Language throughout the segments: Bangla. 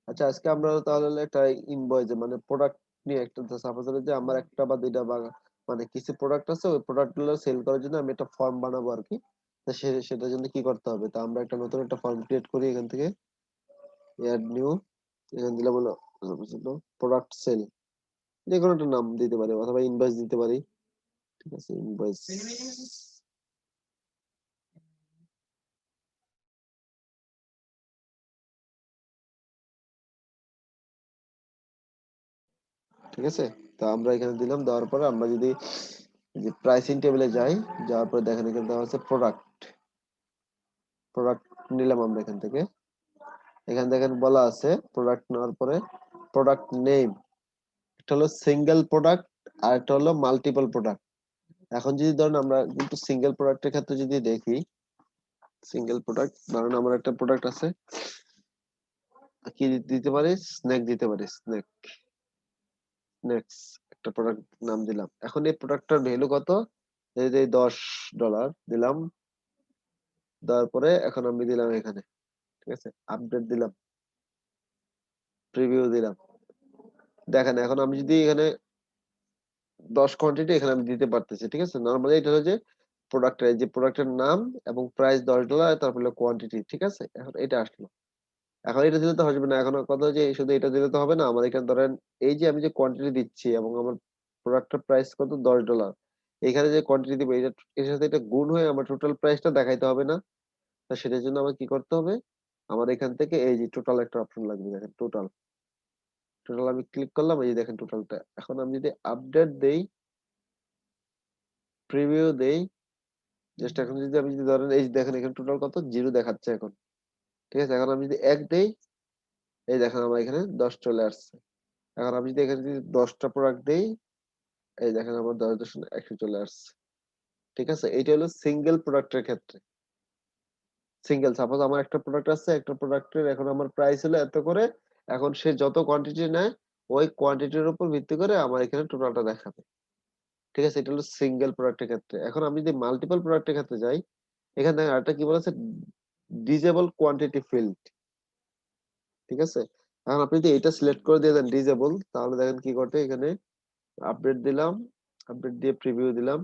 আচ্ছা, আজকে আমরা তাহলে একটা ইনভয়েস মানে প্রোডাক্ট নিয়ে একটা, সাপোজ যে আমার একটা বা দুইটা বা মানে কিছু প্রোডাক্ট আছে, ওই প্রোডাক্ট গুলো সেল করার জন্য আমি একটা ফর্ম বানাবো আর কি। তো সেটার জন্য কি করতে হবে, তা আমরা একটা নতুন একটা ফর্ম ক্রিয়েট করি এখান থেকে। অ্যাড নিউ, এখানে দিলাম হলো প্রোডাক্ট সেল, যে কোনো একটা নাম দিতে পারি অথবা ইনভয়েস দিতে পারি। ঠিক আছে, ইনভয়েস। ঠিক আছে, তো আমরা এখানে দিলাম, দেওয়ার পরে আমরা যদি যে প্রাইসিং টেবিলে যাই, যাওয়ার পরে দেখেন এখানে দেওয়া হচ্ছে প্রোডাক্ট। প্রোডাক্ট নিলাম আমরা এখান থেকে। এখানে দেখেন বলা আছে প্রোডাক্ট নেওয়ার পরে প্রোডাক্ট নেম, একটা হলো সিঙ্গেল প্রোডাক্ট আর একটা হলো মাল্টিপল প্রোডাক্ট। এখন যদি ধরেন আমরা কিন্তু সিঙ্গেল প্রোডাক্টের ক্ষেত্রে যদি দেখি, সিঙ্গেল প্রোডাক্ট ধরেন আমার একটা প্রোডাক্ট আছে, কি দিতে পারি, স্ন্যাক দিতে পারি, স্ন্যাক। স্ন্যাক্স একটা প্রোডাক্ট নাম দিলাম। এখন এই প্রোডাক্টটার ভ্যালু কত, এই যে $10 দিলাম। তারপরে এখন আমি দিলাম এখানে, ঠিক আছে, আপডেট দিলাম, প্রিভিউ দিলাম। দেখেন এখন আমি যদি এখানে 10 কোয়ান্টিটি এখানে আমি দিতে পারতেছি। ঠিক আছে, নর্মালি এটা হলো যে প্রোডাক্টের, যে প্রোডাক্টের নাম এবং প্রাইস $10, তারপরে কোয়ান্টিটি। ঠিক আছে, এখন এটা আসলো। এখন এটা দিলে তো হবে না, এখন কথা হচ্ছে শুধু এটা দিলে তো হবে না, আমার এখানে ধরেন এই যে আমি যে কোয়ান্টিটি দিচ্ছি এবং আমার প্রোডাক্টের প্রাইস কত, $10, এখানে যে কোয়ান্টিটি দিব এটা, এর সাথে এটা গুণ হয়ে আমার টোটাল প্রাইসটা দেখাইতে হবে না? তা সেটার জন্য আমার কি করতে হবে, আমার এখান থেকে এই যে টোটাল একটা অপশন লাগবে, দেখেন টোটাল। টোটাল আমি ক্লিক করলাম, এই যে দেখেন টোটালটা। এখন আমি যদি আপডেট দেই, প্রিভিউ দেই, জাস্ট এখন যদি আমি যদি ধরেন এই যে দেখেন এখানে টোটাল কত, 0 দেখাচ্ছে এখন। ঠিক আছে, এখন আমি যদি 1 দেই, এই দেখেন আমার এখানে 10 চলে আসছে। এখন আমি যদি এখানে যদি 10টা প্রোডাক্ট দেই, এই দেখেন আমার 10.100 চলে আসছে। ঠিক আছে, এইটা হলো সিঙ্গেল প্রোডাক্টের ক্ষেত্রে। সিঙ্গেল, সাপোজ আমার একটা প্রোডাক্ট আছে, একটা প্রোডাক্টের এখন আমার প্রাইস হলো এত করে, এখন সে যত কোয়ান্টিটি নেয় ওই কোয়ান্টিটির উপর ভিত্তি করে আমার এখানে টোটালটা দেখাবে। ঠিক আছে, এটা হলো সিঙ্গেল প্রোডাক্টের ক্ষেত্রে। এখন আমি যদি মাল্টিপল প্রোডাক্টের ক্ষেত্রে যাই, এখানে দেখেন আরেকটা কি বলেছে, ডিজেবল কোয়ান্টিটি ফিল্ড। ঠিক আছে, এখন আপনি যদি এটা সিলেক্ট করে দিয়ে দেন ডিজেবল, তাহলে দেখেন কি ঘটে এখানে। আপডেট দিলাম, আপডেট দিয়ে প্রিভিউ দিলাম।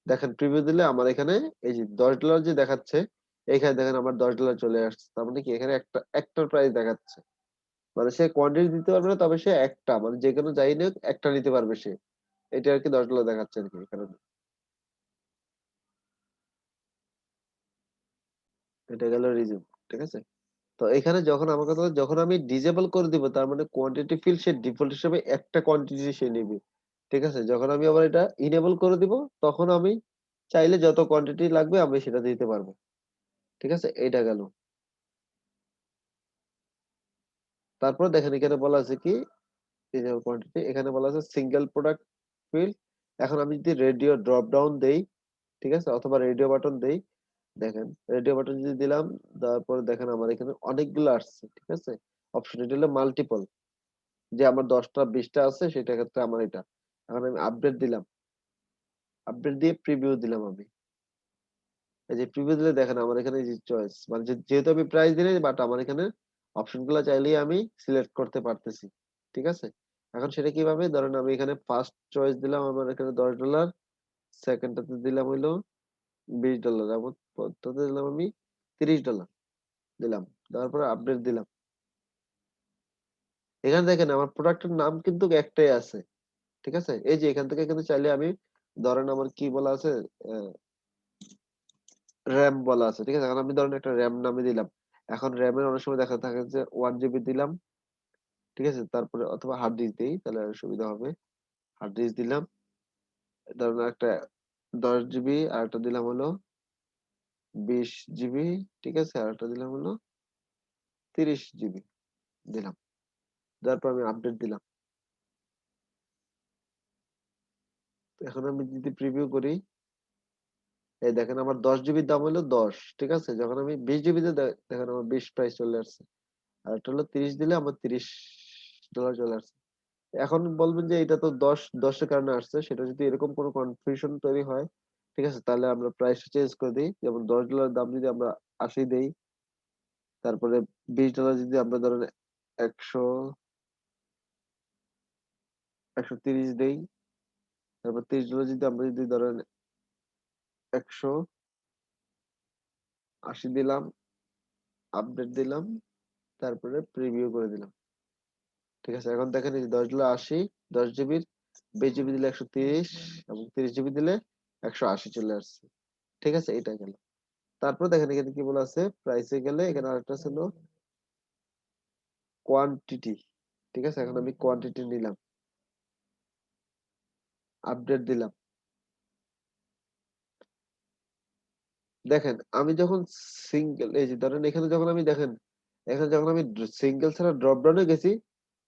দেখেন প্রিভিউ দিলে আমার এখানে এই যে $10 যে দেখাচ্ছে, এইখানে দেখেন আমার $10 চলে আসছে। তার মানে কি এখানে একটার প্রাইস দেখাচ্ছে, মানে সে কোয়ান্টিটি দিতে পারবে না, তবে সে একটা মানে যে কোনো যাই নিক একটা নিতে পারবে সে। এটা আর কি $10 দেখাচ্ছে আর কি এখানে। এটা গেল রিজিউম। ঠিক আছে, তো এখানে যখন আমার কথা হলো, যখন আমি ডিজেবল করে দিব, তার মানে কোয়ান্টিটি ফিল্ড সে ডিফল্ট হিসেবে একটা কোয়ান্টিটি সে নিবে। ঠিক আছে, যখন আমি আবার এটা ইনেবল করে দিব, তখন আমি চাইলে যত কোয়ান্টিটি লাগবে আমি সেটা দিতে পারবো। ঠিক আছে, এইটা গেল। তারপর দেখেন এখানে বলা আছে কি, রিজনেবল কোয়ান্টিটি, এখানে বলা আছে সিঙ্গেল প্রোডাক্ট ফিল্ড। এখন আমি যদি রেডিও ড্রপ ডাউন দেই, ঠিক আছে, অথবা রেডিও বাটন দেই, দেখেন রেডিও বাটন যদি দিলাম, তারপরে দেখেন আমার এখানে অনেকগুলো আসছে। ঠিক আছে, অপশন এটা হলো মাল্টিপল, যে আমার 10টা 20টা আছে সেটা ক্ষেত্রে আমার এটা। এখন আমি আপডেট দিলাম, আপডেট দিয়ে প্রিভিউ দিলাম আমি। এই যে প্রিভিউ দিলে দেখেন আমার এখানে যে চয়েস, মানে যেহেতু আমি প্রাইস দিলে, বাট আমার এখানে অপশন গুলো চাইলেই আমি সিলেক্ট করতে পারতেছি। ঠিক আছে, এখন সেটা কিভাবে, ধরেন আমি এখানে ফার্স্ট চয়েস দিলাম আমার এখানে $10, সেকেন্ডটাতে দিলাম হইলো $20, এবং পরটাতে দিলাম আমি $30 দিলাম। দেওয়ার পরে আপডেট দিলাম। এখানে দেখেন আমার প্রোডাক্টের নাম কিন্তু একটাই আছে। ঠিক আছে, এই যে এখান থেকে কিন্তু চাইলে আমি, ধরেন আমার কি বলা আছে, র্যাম বলা আছে। ঠিক আছে, এখন আমি ধরেন একটা র্যাম নামে দিলাম। এখন র্যামের অনেক সময় দেখা থাকে যে 1 GB দিলাম। ঠিক আছে, তারপরে অথবা হার্ড ডিস্ক দিই তাহলে আরো সুবিধা হবে। হার্ড ডিস্ক দিলাম, ধরেন একটা 10 GB, আর একটা দিলাম হলো 20 GB। ঠিক আছে, আর একটা দিলাম হলো 30 GB দিলাম। তারপর আমি আপডেট দিলাম। এখন আমি যদি প্রিভিউ করি, এই দেখেন আমার 10 GB দাম হলো 10। ঠিক আছে, যখন আমি 20 GB তে দেখেন আমার 20 প্রাইস চলে আসছে। আর একটা হলো 30 দিলে আমার $30 চলে আসছে। এখন বলবেন যে এটা তো 10 এর কারণে আসছে, সেটা যদি এরকম কোনো কনফিউশন তৈরি হয়, ঠিক আছে, তাহলে আমরা প্রাইস চেঞ্জ করে দিই। যেমন $10 দাম যদি আমরা 80 দেই, তারপরে $20 যদি আমরা ধরেন 130 দেই, তারপর 30 ডলার যদি আমরা যদি ধরেন 180 দিলাম, আপডেট দিলাম, তারপরে প্রিভিউ করে দিলাম। ঠিক আছে, এখন দেখেন এই যে 10 ডলার 80, 10 জিবির, 20 জিবি দিলে 130 এবং 30 জিবি দিলে 180 চলে আসছে। ঠিক আছে, এটা গেল। তারপর দেখেন এখানে কি বলা আছে, প্রাইসে গেলে এখানে আরেকটা ছিল কোয়ান্টিটি। ঠিক আছে, এখন আমি কোয়ান্টিটি নিলাম, আপডেট দিলাম। দেখেন আমি যখন সিঙ্গেল, এই যে ধরেন এখানে যখন আমি দেখেন, এখানে যখন আমি সিঙ্গেল ছাড়া ড্রপ ডাউনে গেছি,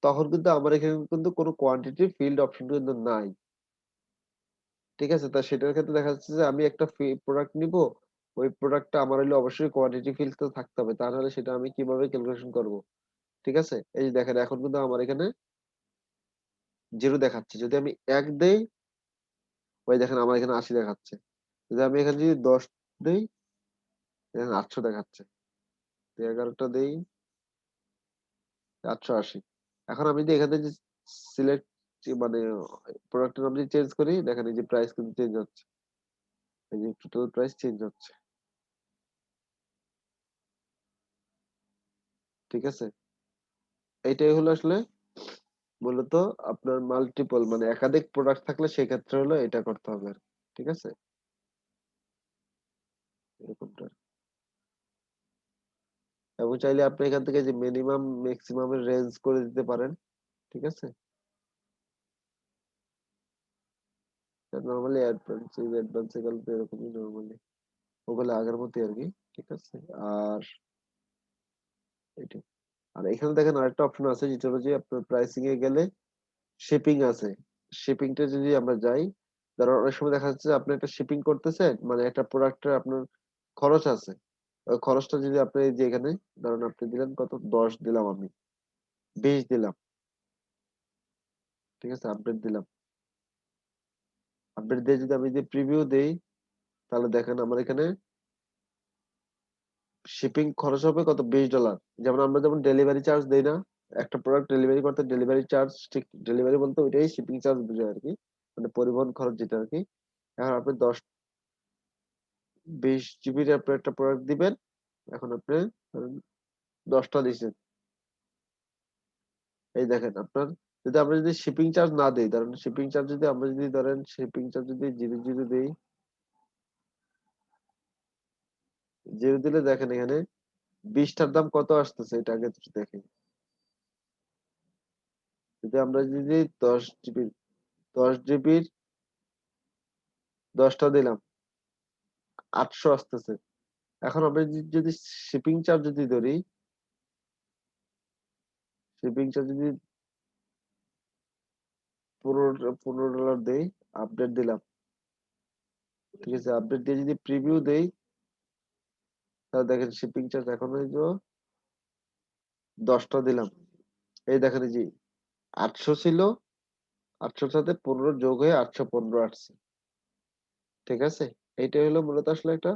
তখন কিন্তু আমার এখানে কিন্তু কোনো কোয়ান্টিটি ফিল্ড অপশন কিন্তু নাই। ঠিক আছে, তা সেটার ক্ষেত্রে দেখা যাচ্ছে যে আমি একটা প্রোডাক্ট নিব, ওই প্রোডাক্টটা আমার হলে অবশ্যই কোয়ান্টিটি ফিল্ড তো থাকতে হবে, তা নাহলে সেটা আমি কিভাবে ক্যালকুলেশন করব? ঠিক আছে, এই যে দেখেন এখন কিন্তু আমার এখানে জিরো দেখাচ্ছে। যদি আমি এক দেই, ওই দেখেন আমার এখানে 80 দেখাচ্ছে। যদি আমি এখানে যদি 10 দেই, এখানে 800 দেখাচ্ছে। 11টা দেই, 880। এখন আমি যদি এখানে যে সিলেক্ট, মানে প্রোডাক্টের নাম যদি চেঞ্জ করি, দেখেন এই যে প্রাইস কিন্তু চেঞ্জ হচ্ছে, এই যে টোটাল প্রাইস চেঞ্জ হচ্ছে। ঠিক আছে, এইটাই হলো আসলে মূলত আপনার মাল্টিপল, মানে একাধিক প্রোডাক্ট থাকলে সেক্ষেত্রে হলো এটা করতে হবে আর কি। ঠিক আছে, এরকমটা। এবং চাইলে আপনি এখান থেকে যে মিনিমাম ম্যাক্সিমামের রেঞ্জ করে দিতে পারেন। ঠিক আছে, নর্মালি অ্যাডভান্স এগুলো তো এরকমই নর্মালি, ওগুলো আগের মতোই আর কি। ঠিক আছে, আর এটা, আর এখানে দেখেন আরেকটা অপশন আছে, যেটা হলো যে আপনার প্রাইসিং এ গেলে শিপিং আছে। শিপিংটা যদি আমরা যাই, ধরো অনেক সময় দেখা যাচ্ছে যে আপনি একটা শিপিং করতেছেন, মানে একটা প্রোডাক্টের আপনার খরচ আছে, ওই খরচটা যদি আপনি এই যে এখানে ধরুন আপনি দিলেন কত, 10 দিলাম, আমি 20 দিলাম। ঠিক আছে, আপডেট দিলাম। আপডেট দিয়ে যদি আমি যে প্রিভিউ দেই, তাহলে দেখেন আমার এখানে শিপিং খরচ হবে কত, 20 ডলার। যেমন আমরা যেমন ডেলিভারি চার্জ দেই না, একটা প্রোডাক্ট ডেলিভারি করতে ডেলিভারি চার্জ, ঠিক ডেলিভারি বলতে ওইটাই শিপিং চার্জ বোঝায় আর কি, মানে পরিবহন খরচ যেটা আর কি। এখন আপনি 20 জিবির আপনি একটা প্রোডাক্ট দিবেন, এখন আপনি ধরেন 10টা দিচ্ছেন, এই দেখেন আপনার, যদি আমরা যদি শিপিং চার্জ না দিই, ধরেন শিপিং চার্জ যদি আমরা যদি ধরেন শিপিং চার্জ যদি 0 দিই, 0 দিলে দেখেন এখানে 20টার দাম কত আসতেছে, এটা আগে একটু দেখেন। যদি আমরা যদি 10 জিবি, 10 জিবির 10টা দিলাম, 800 আসতেছে। এখন আমরা যদি শিপিং চার্জ যদি ধরি, শিপিং চার্জ যদি 15 ডলার দেই, আপডেট দিলাম। ঠিক আছে, আপডেট দিয়ে যদি প্রিভিউ দেই, তাহলে দেখেন শিপিং চার্জ এখন ওই যে 10টা দিলাম, এই দেখেন এই যে 800 ছিল, 800-র সাথে 15 যোগ হয়ে 815 আসছে। ঠিক আছে, এইটাই হলো মূলত আসলে একটা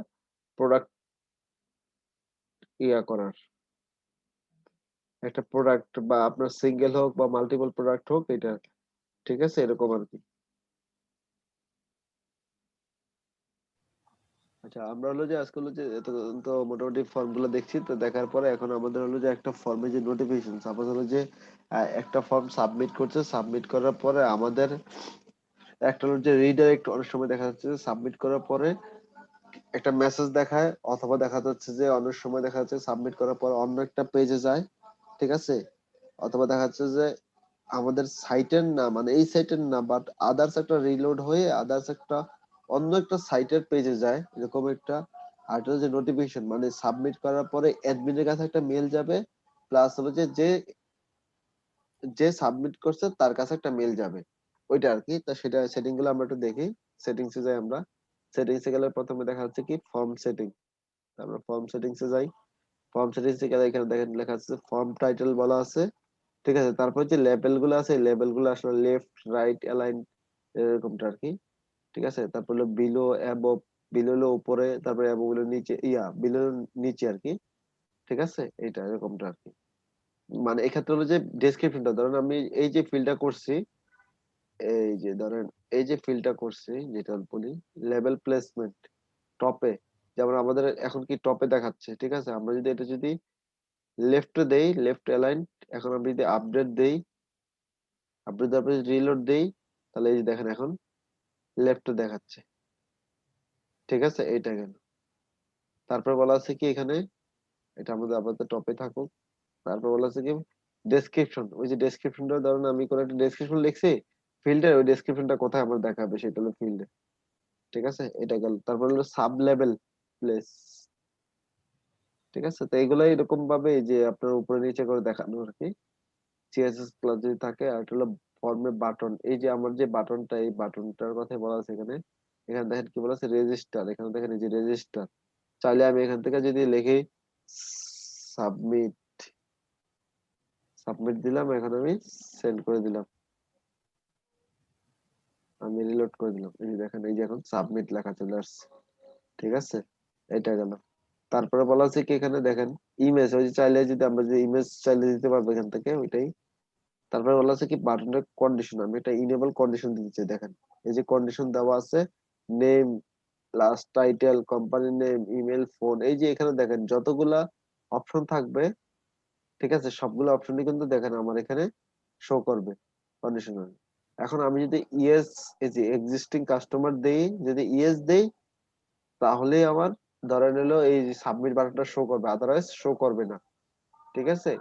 প্রোডাক্ট করার, একটা প্রোডাক্ট বা আপনার সিঙ্গেল হোক বা মাল্টিপল প্রোডাক্ট হোক, এটা ঠিক আছে এরকম আর কি। আচ্ছা, আমরা হলো যে আজকে হলো যে এতক্ষণ তো মোটামুটি ফর্ম গুলো দেখছি, তো দেখার পরে এখন আমাদের হলো যে একটা ফর্মে যে নোটিফিকেশন, সাপোজ হলো যে একটা ফর্ম সাবমিট করছে, সাবমিট করার পরে আমাদের একটা হলো যে রিডাইরেক্ট, অনেক সময় দেখা যাচ্ছে যে সাবমিট করার পরে একটা মেসেজ দেখায়, অথবা দেখা যাচ্ছে যে অনেক সময় দেখা যাচ্ছে সাবমিট করার পর অন্য একটা পেজে যায়। ঠিক আছে, অথবা দেখা যাচ্ছে যে আমাদের সাইটের না, মানে এই সাইটের না, বাট আদার্স একটা রিলোড হয়ে আদার্স একটা অন্য একটা সাইটের পেজে যায়, এরকম একটা। আর এটা যে নোটিফিকেশন, মানে সাবমিট করার পরে অ্যাডমিনের কাছে একটা মেল যাবে, প্লাস হলো যে যে যে সাবমিট করছে তার কাছে একটা মেল যাবে, ওইটা আর কি। তা সেটা সেটিং গুলো আমরা একটু দেখি। সেটিংস এ যাই আমরা, সেটিংস এ গেলে প্রথমে দেখা যাচ্ছে কি ফর্ম সেটিং, আমরা ফর্ম সেটিংস এ যাই। ফর্ম সেটিংস এ গেলে এখানে দেখেন লেখা আছে ফর্ম টাইটেল বলা আছে। ঠিক আছে, তারপর যে লেবেল গুলো আছে, লেবেল গুলো আসলে লেফট রাইট অ্যালাইন এরকমটা আর কি। ঠিক আছে, তারপর হলো বিলো অ্যাবভ, বিলো হলো উপরে, তারপরে অ্যাবভ হলো নিচে, বিলো নিচে আর কি। ঠিক আছে, এইটা এরকমটা আর কি। মানে এক্ষেত্রে হলো যে ডেসক্রিপশনটা ধরেন আমি এই যে ফিলটা করছি, এই যে ধরেন এই যে ফিলটা করছি যেটা বলি লেভেল প্লেসমেন্ট টপে, যেমন আমাদের এখন কি টপে দেখাচ্ছে, ঠিক আছে? আমরা যদি এটা যদি লেফটে দেই, লেফট অ্যালাইন, এখন আমি যদি আপডেট দেই, আপডেট দেওয়ার পরে রিলোড দেই, তাহলে এই যে দেখেন এখন লেফটে দেখাচ্ছে, ঠিক আছে? এইটা গেল। তারপর বলা আছে কি এখানে, এটা আমাদের আপাতত টপে থাকুক। তারপর বলা আছে কি ডেসক্রিপশন, ওই যে ডেসক্রিপশনটা ধরুন আমি কোনো একটা ডেসক্রিপশন লিখছি, ফিল্ডে ওই ডেসক্রিপশনটা কোথায় আমার দেখাবে সেটা হলো ফিল্ডে, ঠিক আছে? এটা গেল। তারপর হলো সাব লেভেল প্লেস, ঠিক আছে? তো এইগুলাই এরকম ভাবে এই যে আপনার উপরে নিচে করে দেখানো আর কি, সিএসএস ক্লাস যদি থাকে। আর একটা হলো ফর্মে বাটন, এই যে আমার যে বাটনটা, এই বাটনটার কথা বলা আছে এখানে। এখানে দেখেন কি বলা আছে রেজিস্টার, এখানে দেখেন এই যে রেজিস্টার, চাইলে আমি এখান থেকে যদি লিখি সাবমিট, সাবমিট দিলাম, এখন আমি সেন্ড করে দিলাম, আমি রিলোড করে দিলাম, এই যে দেখেন এই যে এখন সাবমিট লেখা চলে আসছে, ঠিক আছে? এটা গেল। তারপরে বলা আছে কি এখানে দেখেন ইমেজ, ওই যে চাইলে যদি আমরা যে ইমেজ চাইলে দিতে পারবো এখান থেকে ওইটাই। তারপরে বলা আছে কি বাটনের কন্ডিশন, আমি এটা ইনেবল কন্ডিশন দিতে চাই, দেখেন এই যে কন্ডিশন দেওয়া আছে, name, last title, company name, email, phone, এই যে এখানে দেখেন যতগুলা অপশন থাকবে, ঠিক আছে? সবগুলো অপশনই কিন্তু দেখেন আমার এখানে শো করবে কন্ডিশনাল। এখন আমি যদি ইয়েস, এই যে এক্সিস্টিং কাস্টমার দেই, যদি ইয়েস দেই তাহলেই আমার ধরে নিলো এই সাবমিট বাটনটা শো করবে, আদারওয়াইজ শো করবে না, ঠিক আছে?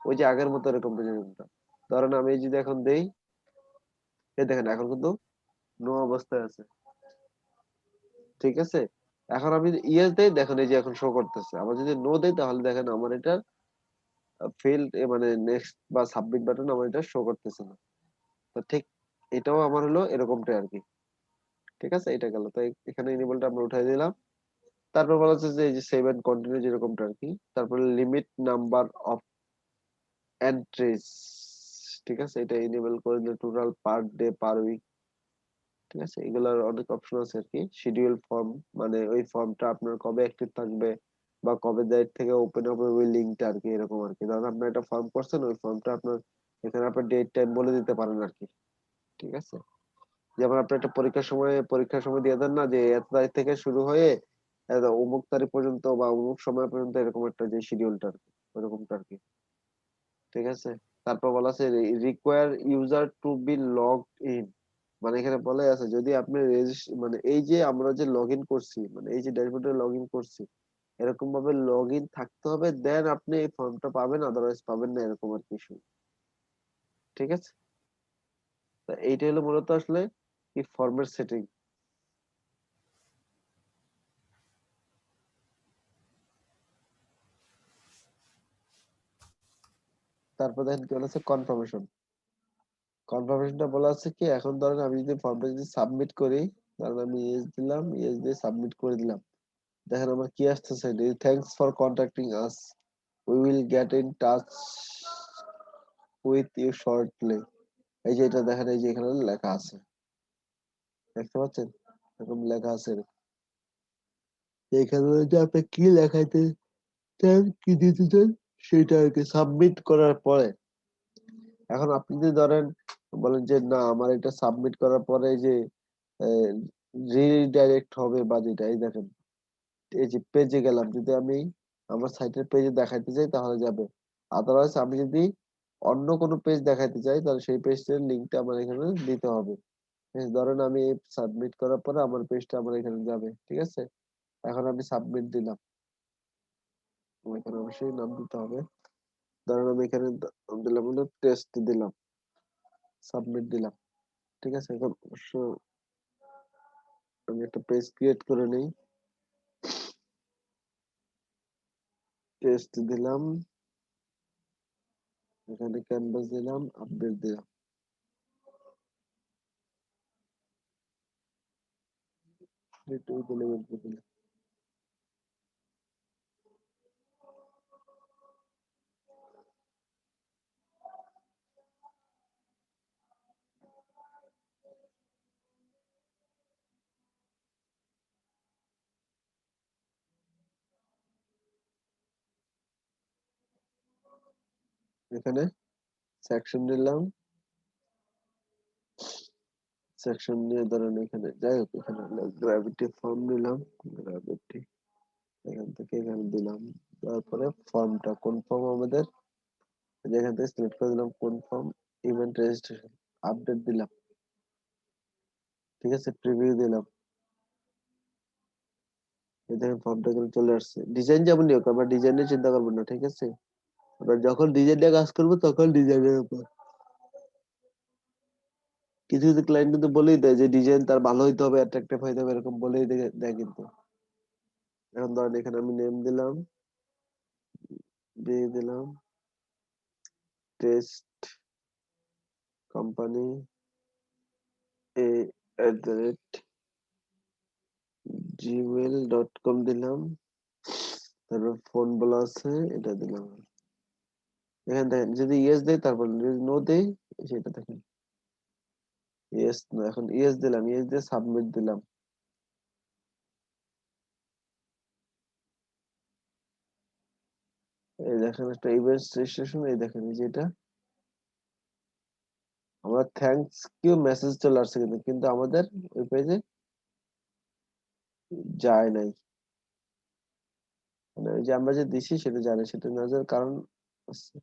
ওই যে আগের মতো এরকম প্রেজেন্টেশনটা ধরেন আমি যদি এখন দেই, এই দেখেন এখন কিন্তু নো অবস্থায় আছে, ঠিক আছে? এখন আমি যদি ইয়েস দেই দেখেন এই যে এখন শো করতেছে, আবার যদি নো দেই তাহলে দেখেন আমার এটা ফেইল্ড, মানে নেক্সট বা সাবমিট বাটন আমার এটা শো করতেছে না। তো ঠিক এটাও আমার হলো এরকমটাই আর কি, ঠিক আছে? এটা গেল। তো এখানে ইনেবলটা আমরা উঠাই দিলাম। তারপর বলা হচ্ছে যে এই যে সেভ এন্ড কন্টিনিউ যেরকমটা আর কি। তারপরে লিমিট নাম্বার অফ এন্ট্রিজ, ঠিক আছে? এটা ইনেবল করে দিলে total per day per week, ঠিক আছে? এগুলার অনেক অপশন আছে আর কি। শিডিউল ফর্ম, মানে ওই ফর্মটা আপনার কবে অ্যাক্টিভ থাকবে বা কবে ডেট থেকে ওপেন হবে ওই লিঙ্কটা আর কি, এরকম আর কি। ধরেন আপনি একটা ফর্ম করছেন, ওই ফর্মটা আপনার এখানে আপনার ডেট টাইম বলে দিতে পারেন আর কি, ঠিক আছে? যেমন আপনি একটা পরীক্ষার সময় দিয়ে দেন না যে এত তারিখ থেকে শুরু হয়ে অমুক তারিখ পর্যন্ত বা অমুক সময় পর্যন্ত, এরকম একটা যে শিডিউলটা আর কি, ওরকমটা আর কি, ঠিক আছে? তারপর বলা আছে require user to be log in, মানে এখানে বলা আছে যদি আপনি মানে এই যে আমরা যে লগ ইন করছি, মানে এই যে ড্যাশবোর্ডে লগ ইন করছি, এরকম ভাবে লগ ইন থাকতে হবে, দেন আপনি এই ফর্মটা পাবেন, আদারওয়াইজ পাবেন না, এরকম আর কিছু, ঠিক আছে? তা এইটা হলো মূলত আসলে কি ফর্মের সেটিং। তারপর দেখেন কি বলেছে কনফার্মেশন, কনফার্মেশনটা বলা আছে কি এখন ধরেন আমি যদি ফর্মটা যদি সাবমিট করি, ধরেন আমি ইয়েস দিলাম, ইয়েস দিয়ে সাবমিট করে দিলাম, দেখেন আমার কি আসতেছে, thanks for contacting us, we will get in touch with you shortly. এই যে এটা দেখেন এই যে এখানে লেখা আছে, দেখতে পাচ্ছেন এরকম লেখা আছে এরকম। এখানে যে আপনি কি লেখাইতে চান, কি দিতে চান, সেটা আর কি সাবমিট করার পরে, এখন আপনি যদি ধরেন বলেন যে না আমার এটা সাবমিট করার পরে যে রিডাইরেক্ট হবে বা যেটা, এই দেখেন এই যে পেজে গেলাম, যদি আমি আমার সাইটের পেজে দেখাইতে চাই তাহলে যাবে, আদারওয়াইজ আমি যদি অন্য কোনো পেজ দেখাইতে চাই তাহলে সেই পেজের লিঙ্কটা আমার এখানে দিতে হবে। ধরেন আমি সাবমিট করার পরে আমার পেজটা আমার এখানে যাবে, ঠিক আছে? এখন আমি সাবমিট দিলাম, এখানে অবশ্যই নাম দিতে হবে। ধরেন আমি এখানে দিলাম হলো টেস্ট দিলাম, সাবমিট দিলাম, ঠিক আছে? এখন অবশ্য আমি একটা পেজ ক্রিয়েট করে নেই, টেস্ট দিলাম, এখানে ক্যানভাস দিলাম, আপডেট দিলাম, একটু দিলাম। এখানে সেকশন নিলাম, সেকশন নিয়ে ধরেন এখানে যাই হোক এখানে গ্র্যাভিটি ফর্ম নিলাম, গ্র্যাভিটি এখান থেকে এখানে দিলাম। তারপরে ফর্মটা কোন ফর্ম আমাদের, এখান থেকে সিলেক্ট করে দিলাম কোন ফর্ম, ইভেন্ট রেজিস্ট্রেশন, আপডেট দিলাম। ঠিক আছে, প্রিভিউ দিলাম। এই দেখেন ফর্মটা এখানে চলে আসছে। ডিজাইন যেমন হোক আমরা ডিজাইনের চিন্তা করবো না, ঠিক আছে, আমরা যখন ডিজাইন নিয়ে কাজ করবো তখন ডিজাইনের উপর। কিছু কিছু ক্লায়েন্ট কিন্তু বলেই দেয় যে ডিজাইন তার ভালো হইতে হবে, অ্যাট্রাকটিভ হইতে হবে, এরকম বলেই দেয় কিন্তু। এখন ধরেন এখানে আমি নেম দিলাম, দিয়ে দিলাম টেস্ট কোম্পানি @gmail.com দিলাম। তারপর ফোন বলা আছে, এটা দিলাম। এখানে দেখেন যদি ইয়েস দেয়, তারপর যদি নো দেয়, সেটা দেখেন ইয়েস না, এখন ইয়েস দিলাম, ইয়েস দিয়ে সাবমিট দিলাম। এই দেখেন একটা ইভেন্ট রেজিস্ট্রেশন, এই দেখেন এই যে এটা আমরা থ্যাঙ্কস কিউ মেসেজ চলে আসছে, কিন্তু কিন্তু আমাদের ওই পেজে যায় নাই। মানে ওই যে আমরা যে দিছি সেটা জানে, সেটা না যাওয়ার কারণ আছে।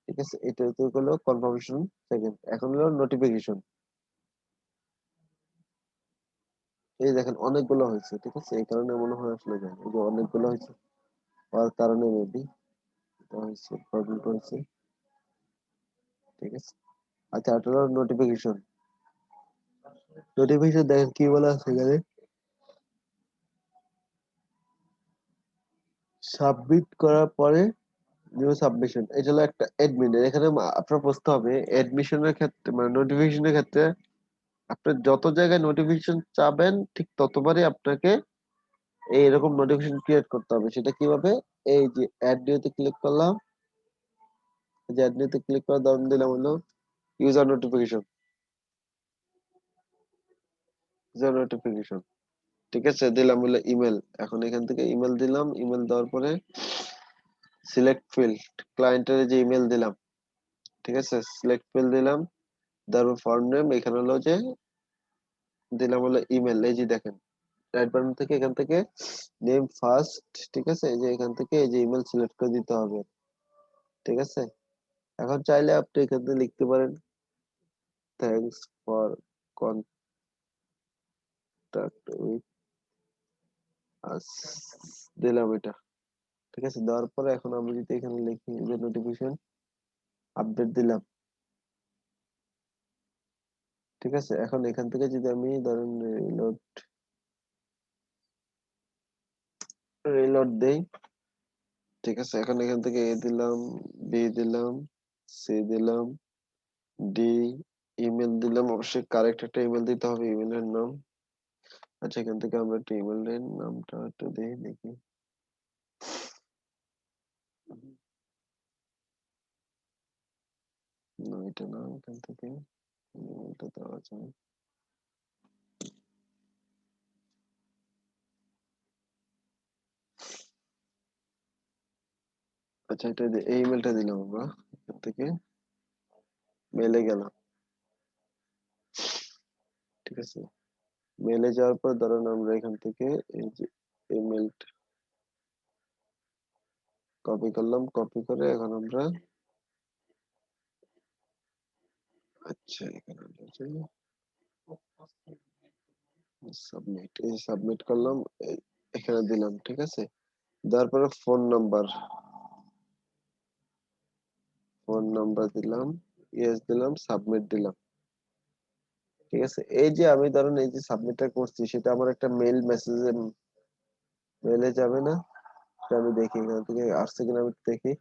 ঠিক আছে, এটা তো হলো কনফার্মেশন। সেকেন্ড, এখন হলো নোটিফিকেশন। এই দেখেন অনেকগুলো হয়েছে, ঠিক আছে, এই কারণে মনে হয় আসলে যায়, এই যে অনেকগুলো হয়েছে হওয়ার কারণে মেবি এটা হয়েছে, প্রবলেম হয়েছে। ঠিক আছে, আচ্ছা এটা হলো নোটিফিকেশন। নোটিফিকেশন দেখেন কি বলা আছে এখানে, সাবমিট করার পরে নিউ সাবমিশন, এটা হলো একটা অ্যাডমিনের। এখানে আপনার বুঝতে হবে অ্যাডমিশনের ক্ষেত্রে মানে নোটিফিকেশনের ক্ষেত্রে আপনি যত জায়গায় নোটিফিকেশন চাবেন ঠিক ততবারই আপনাকে এইরকম নোটিফিকেশন ক্রিয়েট করতে হবে। সেটা কিভাবে, এই যে অ্যাড নিউতে ক্লিক করলাম, এই যে অ্যাড নিউতে ক্লিক করে ধরুন দিলাম হলো ইউজার নোটিফিকেশন, ইউজার নোটিফিকেশন। ঠিক আছে, দিলাম হলো ইমেল। এখন এখান থেকে ইমেল দিলাম, ইমেল দেওয়ার পরে সিলেক্ট ফিল্ড, ক্লায়েন্টের যে ইমেল দিলাম, ঠিক আছে, সিলেক্ট ফিল্ড দিলাম। তারপর ফর্ম নেম, এখানে হলো যে দিলাম হলো ইমেল। এই যে দেখেন রাইট বাটন থেকে এখান থেকে নেম ফার্স্ট, ঠিক আছে, এই যে এখান থেকে এই যে ইমেল সিলেক্ট করে দিতে হবে। ঠিক আছে, এখন চাইলে আপনি এখান থেকে লিখতে পারেন thanks for contact with us, দিলাম এটা। ঠিক আছে, দেওয়ার পরে এখন আমি যদি এখানে লিখি যে নোটিফিকেশন আপডেট দিলাম। ঠিক আছে, এখন এখান থেকে যদি আমি ধরেন রিলোড রিলোড দেই, ঠিক আছে, এখন এখান থেকে এ দিলাম, বি দিলাম, সি দিলাম, ডি, ইমেল দিলাম। অবশ্যই কারেক্ট একটা ইমেল দিতে হবে, ইমেলের নাম। আচ্ছা, এখান থেকে আমরা একটা ইমেলের নামটা একটু দিয়ে দেখি। না, এটা না, এখান থেকে ইমেলটা দেওয়া যায়। আচ্ছা, এই ইমেলটা দিলাম আমরা। এখান থেকে মেলে গেলাম। ঠিক আছে, মেলে যাওয়ার পর ধরেন আমরা এখান থেকে এই যে ইমেলটা কপি করলাম, কপি করে এখন আমরা আচ্ছা এখানে সাবমিট, এই সাবমিট করলাম, এখানে দিলাম। ঠিক আছে, দেওয়ার পরে ফোন নাম্বার, ফোন নাম্বার দিলাম, ইয়েস দিলাম, সাবমিট দিলাম। ঠিক আছে, এই যে আমি ধরেন এই যে সাবমিটটা করছি সেটা আমার একটা মেল মেসেজে মেলে যাবে না? এটা আমি দেখি এখান থেকে আসছে কিনা, আমি দেখি।